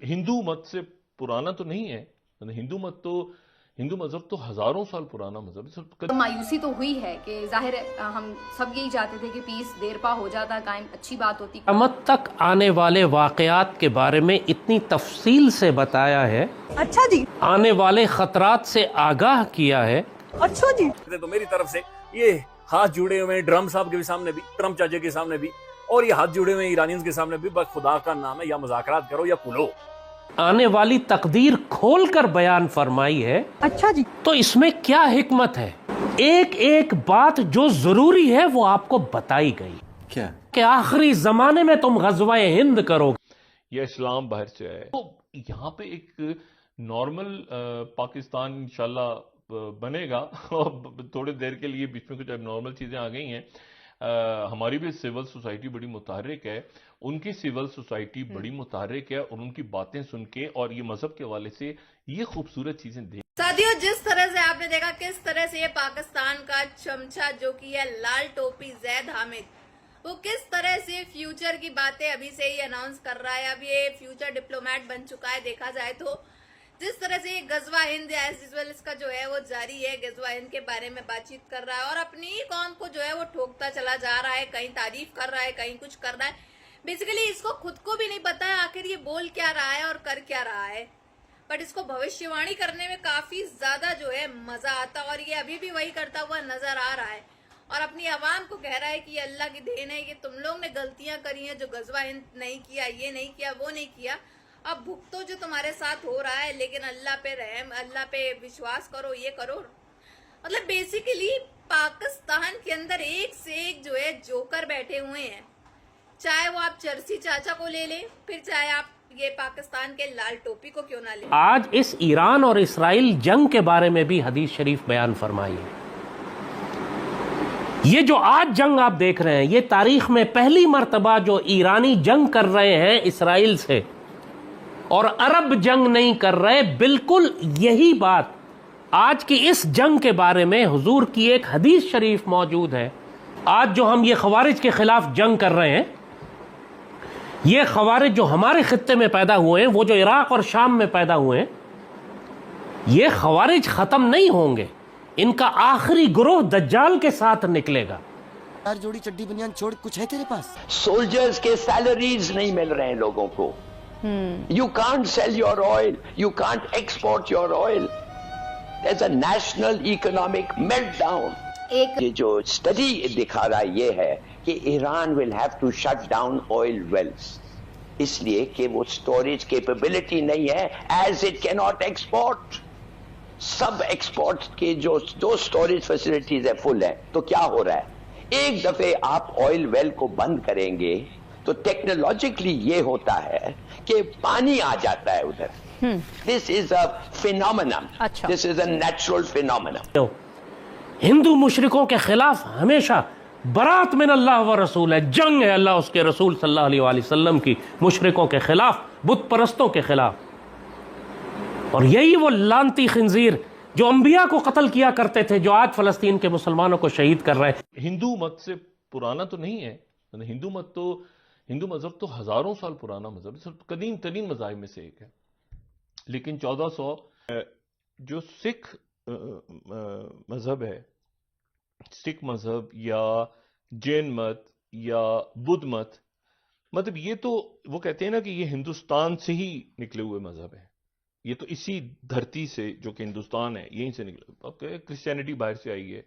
हिंदू मत से पुराना तो नहीं है। हिंदू मजहब तो हजारों साल पुराना मजहब है। तो मायूसी तो हुई है कि जाहिर है हम सब यही चाहते थे कि पीस देर पा हो जाता, कायम अच्छी बात होती। क़यामत तक आने वाले वाक़यात के बारे में इतनी तफसील से बताया है। अच्छा जी। आने वाले खतरात से आगाह किया है। अच्छा जी। तो मेरी तरफ से ये हाथ जुड़े हुए ट्रम्प साहब के सामने भी, ट्रम्प चाचा के सामने भी, और ये हाथ जुड़े हुए ईरानियंस के सामने भी, बस खुदा का नाम है, या मुज़ाकरात करो या पुलो। आने वाली तकदीर खोलकर बयान फरमाई है। अच्छा जी। तो इसमें क्या हिकमत है? एक एक बात जो जरूरी है वो आपको बताई गई। क्या? कि आखिरी जमाने में तुम गज़वा-ए हिंद करोगे या इस्लाम बाहर से आए। तो यहाँ पे एक नॉर्मल पाकिस्तान इंशाल्लाह बनेगा। और थोड़ी देर के लिए बीच में कुछ नॉर्मल चीजें आ गई हैं। हमारी भी सिविल सोसाइटी बड़ी मुतहर्रिक है, उनकी सिविल सोसाइटी बड़ी मुतहर्रिक है, और उनकी बातें सुन के और ये मजहब के हवाले से ये खूबसूरत चीजें देख। साथियों, जिस तरह से आपने देखा किस तरह से ये पाकिस्तान का चमचा जो कि है लाल टोपी ज़ैद हामिद, वो किस तरह से फ्यूचर की बातें अभी से ही अनाउंस कर रहा है। अब ये फ्यूचर डिप्लोमेट बन चुका है। देखा जाए तो जिस तरह से गज़वा हिंद एज यूजुअल इसका जो है वो जारी है, गज़वा हिंद के बारे में बातचीत कर रहा है और अपनी ही कौम को जो है वो ठोकता चला जा रहा है। कहीं तारीफ कर रहा है, कहीं कुछ कर रहा है। बेसिकली इसको खुद को भी नहीं पता है आखिर ये बोल क्या रहा है और कर क्या रहा है, बट इसको भविष्यवाणी करने में काफी ज्यादा जो है मजा आता, और ये अभी भी वही करता हुआ नजर आ रहा है और अपनी आवाम को कह रहा है कि ये अल्लाह की देन है, ये तुम लोग ने गलतियां करी हैं, जो गज़वा हिंद नहीं किया, ये नहीं किया, वो नहीं किया, अब भुगतो जो तुम्हारे साथ हो रहा है, लेकिन अल्लाह पे रहम, अल्लाह पे विश्वास करो, ये करो। मतलब बेसिकली पाकिस्तान के अंदर एक से एक जो है जोकर बैठे हुए हैं, चाहे वो आप चरसी चाचा को ले लें, फिर चाहे आप ये पाकिस्तान के लाल टोपी को क्यों ना लें। आज इस ईरान और इसराइल जंग के बारे में भी हदीस शरीफ बयान फरमाई है। ये जो आज जंग आप देख रहे हैं, ये तारीख में पहली मर्तबा जो ईरानी जंग कर रहे हैं इसराइल से, और अरब जंग नहीं कर रहे। बिल्कुल यही बात आज की इस जंग के बारे में हुजूर की एक हदीस शरीफ मौजूद है। आज जो हम ये खवारिज के खिलाफ जंग कर रहे हैं, ये खवारिज जो हमारे खित्ते में पैदा हुए हैं, वो जो इराक और शाम में पैदा हुए हैं, ये खवारिज खत्म नहीं होंगे। इनका आखिरी ग्रोह दज्जाल के साथ निकलेगा। यार जोड़ी चड्डी बनियान छोड़ कुछ है तेरे पास? सोल्जर्स के सैलरीज नहीं मिल रहे हैं लोगों को। You can't sell your oil. You can't export your oil. There's a national economic meltdown. ये जो स्टडी दिखा रहा है ये है कि Iran will have to shut down oil wells, इसलिए कि वो स्टोरेज कैपेबिलिटी नहीं है, as it cannot export. सब एक्सपोर्ट के जो स्टोरेज फैसिलिटीज है फुल है। तो क्या हो रहा है, एक दफे आप ऑयल वेल को बंद करेंगे तो टेक्नोलॉजिकली ये होता है कि पानी आ जाता है उधर। This is a phenomenon, this is a natural phenomenon. Hindu मुशरिकों के खिलाफ हमेशा बरात मिन अल्लाह व रसूल है, जंग है अल्लाह उसके रसूल सल्लल्लाहु अलैहि वसल्लम की मुशरिकों के खिलाफ, बुत परस्तों के खिलाफ। और यही वो लानती खिंजीर जो अंबिया को कत्ल किया करते थे, जो आज फलस्तीन के मुसलमानों को शहीद कर रहे हैं। हिंदू मत से पुराना तो नहीं है। हिंदू मजहब तो हजारों साल पुराना मजहब है, कदीम तरीन मज़ाहिब में से एक है। लेकिन 1400 जो सिख मजहब है, सिख मजहब या जैन मत या बुद्ध मत, मतलब ये तो वो कहते हैं ना कि ये हिंदुस्तान से ही निकले हुए मजहब है। ये तो इसी धरती से जो कि हिंदुस्तान है यहीं से निकले। अब क्रिश्चियनिटी बाहर से आई है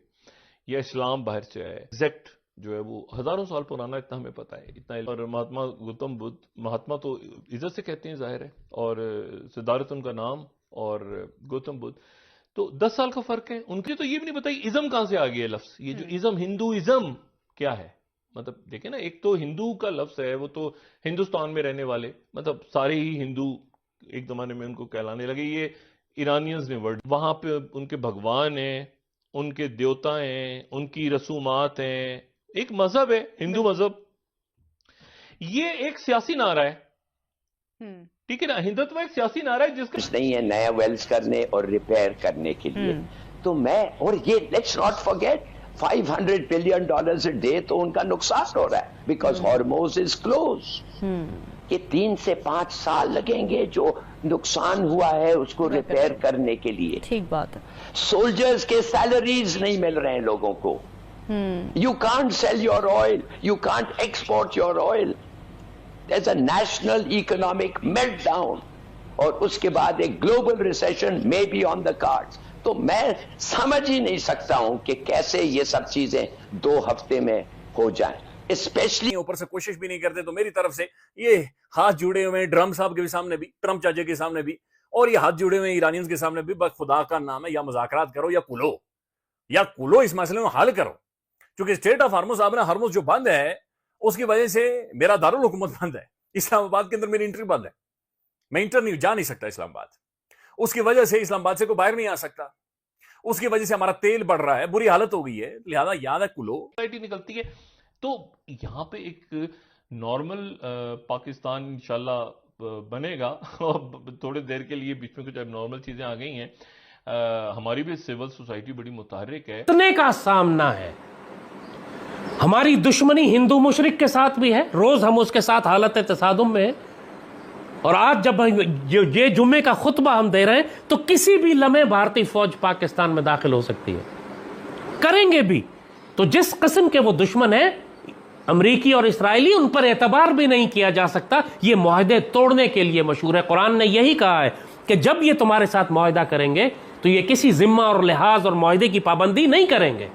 या इस्लाम बाहर से आया है। एग्जैक्ट जो है वो हजारों साल पुराना, इतना हमें पता है, इतना। और महात्मा गौतम बुद्ध, महात्मा तो इज्जत से कहते हैं जाहिर है, और सिद्धार्थ उनका नाम और गौतम बुद्ध, तो 10 साल का फर्क है। उनके तो ये भी नहीं पता इज्म कहां से आ गया लफ्ज। ये जो इज्म, हिंदुइज्म क्या है, मतलब देखे ना, एक तो हिंदू का लफ्ज है, वो तो हिंदुस्तान में रहने वाले, मतलब सारे ही हिंदू एक जमाने में उनको कहलाने लगे। ये ईरानियंस ने वर्ड, वहां पे उनके भगवान हैं, उनके देवता हैं, उनकी रसूमात हैं, एक मजहब है हिंदू मजहब। ये एक सियासी नारा है, ठीक है ना, हिंदुत्व एक सियासी नारा है जिसका कुछ नहीं है नया वेल्स करने और रिपेयर करने के लिए। तो मैं, और ये let's not forget $500 billion a day तो उनका नुकसान हो रहा है, बिकॉज हॉर्मोज इज क्लोज। कि 3 से 5 साल लगेंगे जो नुकसान हुआ है उसको रिपेयर करने के लिए। ठीक बात है। सोल्जर्स के सैलरीज नहीं मिल रहे हैं लोगों को। You can't sell your oil, you can't export your oil. There is a national economic meltdown और उसके बाद एक global recession may be on the cards. तो मैं समझ ही नहीं सकता हूं कि कैसे ये सब चीजें 2 हफ्ते में हो जाएं। स्पेशली ऊपर से कोशिश भी नहीं करते। तो मेरी तरफ से ये हाथ जुड़े हुए ड्रम साहब के भी सामने भी, ट्रम्प चाचा के सामने भी, और ये हाथ जुड़े हुए ईरानियंस के सामने भी, बस खुदा का नाम है या मुज़ाकरात करो या कुलो इस मसले में हल करो। क्योंकि स्टेट ऑफ हॉर्मुज़ साहब ने हॉर्मुज़ जो बंद है उसकी वजह से मेरा दारुल हुकूमत बंद है। इस्लामाबाद के अंदर मेरी एंट्री बंद है, मैं इंटर नहीं जा नहीं सकता इस्लामाबाद। उसकी वजह से इस्लामाबाद से कोई बाहर नहीं आ सकता। उसकी वजह से हमारा तेल बढ़ रहा है, बुरी हालत हो गई है। लिहाजा याद है कुलो सोसाइटी निकलती है। तो यहाँ पे एक नॉर्मल पाकिस्तान इंशाल्लाह बनेगा और थोड़ी देर के लिए बीच में कुछ नॉर्मल चीजें आ गई हैं। हमारी भी सिविल सोसाइटी बड़ी मुतहर्रिक है। इतने का सामना है। हमारी दुश्मनी हिंदू मुशरिक के साथ भी है, रोज हम उसके साथ हालत तसादुम में है। और आज जब ये जुम्मे का खुतबा हम दे रहे हैं तो किसी भी लम्हे भारतीय फौज पाकिस्तान में दाखिल हो सकती है, करेंगे भी। तो जिस किस्म के वो दुश्मन है अमरीकी और इसराइली, उन पर एतबार भी नहीं किया जा सकता। ये मुआहदे तोड़ने के लिए मशहूर है। कुरान ने यही कहा है कि जब ये तुम्हारे साथ मुआहदा करेंगे तो ये किसी जिम्मा और लिहाज और मुआहदे की पाबंदी नहीं करेंगे।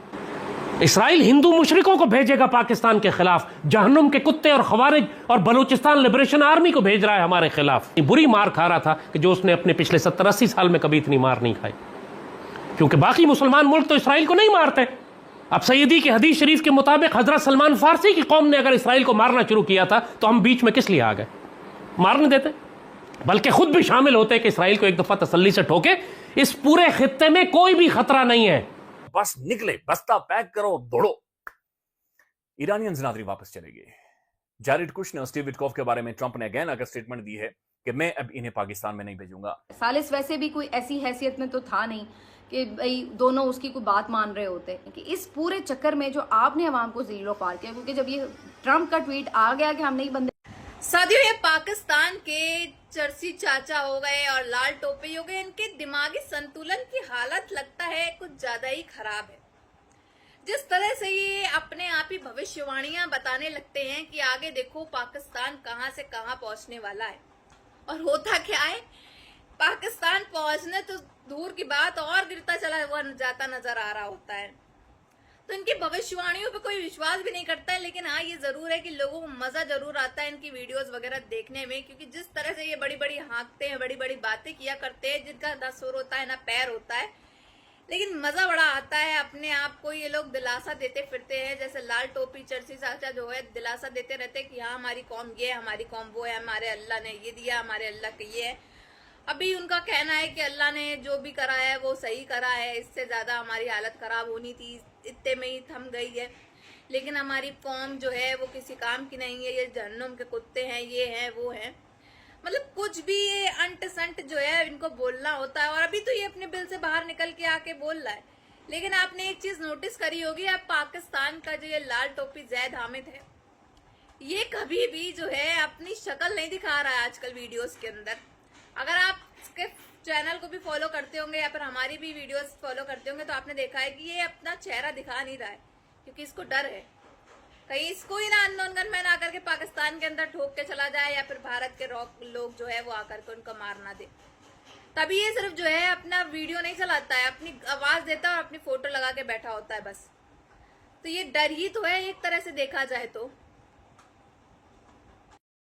इसराइल हिंदू मुशरिकों को भेजेगा पाकिस्तान के खिलाफ, जहन्नुम के कुत्ते और खवारिज और बलूचिस्तान लिबरेशन आर्मी को भेज रहा है हमारे खिलाफ। बुरी मार खा रहा था कि जो उसने अपने पिछले 70-80 साल में कभी इतनी मार नहीं खाई, क्योंकि बाकी मुसलमान मुल्क तो इसराइल को नहीं मारते। अब सैयदी के हदीस शरीफ के मुताबिक हजरत सलमान फारसी की कौम ने अगर इसराइल को मारना शुरू किया था तो हम बीच में किस लिए आ गए? मारने देते, बल्कि खुद भी शामिल होते कि इसराइल को एक दफा तसल्ली से ठोके। इस पूरे खित्ते में कोई भी खतरा नहीं है। बस निकले, बस्ता पैक करो, दौड़ो। ईरानियंस नादरी वापस चले गए। जारेड कुशनर और स्टीव विटकॉफ के बारे में ट्रंप ने अगेन अगर स्टेटमेंट दी है कि मैं अब इन्हें पाकिस्तान में नहीं भेजूंगा। सालिस वैसे भी कोई ऐसी हैसियत में तो था नहीं कि भाई दोनों उसकी कोई बात मान रहे होते, कि इस पूरे चक्कर में जो आपने अवाम को ज़ीरो पार किया, क्योंकि जब ये ट्रंप का ट्वीट आ गया कि हम नहीं बंदे। साथियों, ये पाकिस्तान के चर्ची चाचा हो गए और लाल टोपी हो गए, इनके दिमागी संतुलन की हालत लगता है कुछ ज्यादा ही खराब है। जिस तरह से ये अपने आप ही भविष्यवाणियां बताने लगते हैं कि आगे देखो पाकिस्तान कहां से कहां पहुंचने वाला है, और होता क्या है, पाकिस्तान पहुंचने तो दूर की बात और गिरता चला हुआ जाता नजर आ रहा होता है। तो इनकी भविष्यवाणियों पे कोई विश्वास भी नहीं करता है। लेकिन हाँ, ये जरूर है कि लोगों को मजा जरूर आता है इनकी वीडियोस वगैरह देखने में, क्योंकि जिस तरह से ये बड़ी बड़ी हाँकते हैं, बड़ी बड़ी बातें किया करते हैं, जिनका ना सुर होता है ना पैर होता है, लेकिन मजा बड़ा आता है। अपने आप को ये लोग दिलासा देते फिरते हैं, जैसे लाल टोपी चर्ची चाचा जो है दिलासा देते रहते हैं कि हाँ हमारी कौम ये है, हमारी कौम वो है, हमारे अल्लाह ने ये दिया, हमारे अल्लाह का ये है। अभी उनका कहना है कि अल्लाह ने जो भी करा है वो सही करा है, इससे ज्यादा हमारी हालत खराब होनी थी, इतने में ही थम गई है। लेकिन हमारी कौम जो है वो किसी काम की नहीं है, ये जहन्नुम के कुत्ते हैं, ये हैं वो हैं। मतलब कुछ भी ये अंट संट जो है इनको बोलना होता है, और अभी तो ये अपने बिल से बाहर निकल के आके बोल रहा है। लेकिन आपने एक चीज नोटिस करी होगी, अब पाकिस्तान का जो ये लाल टोपी जैद हामिद है, ये कभी भी जो है अपनी शक्ल नहीं दिखा रहा है आजकल वीडियोस के अंदर। अगर आप इसके चैनल को भी फॉलो करते होंगे या फिर हमारी भी वीडियोस फॉलो करते होंगे तो आपने देखा है कि ये अपना चेहरा दिखा नहीं रहा है, क्योंकि इसको डर है कहीं इसको ही ना अननोन गनमैन आकर के पाकिस्तान के अंदर ठोक के चला जाए, या फिर भारत के लोग जो है वो आकर के उनको मार ना दे। तभी ये सिर्फ जो है अपना वीडियो नहीं चलाता है, अपनी आवाज देता है और अपनी फोटो लगा के बैठा होता है बस। तो ये डर ही तो है एक तरह से देखा जाए तो।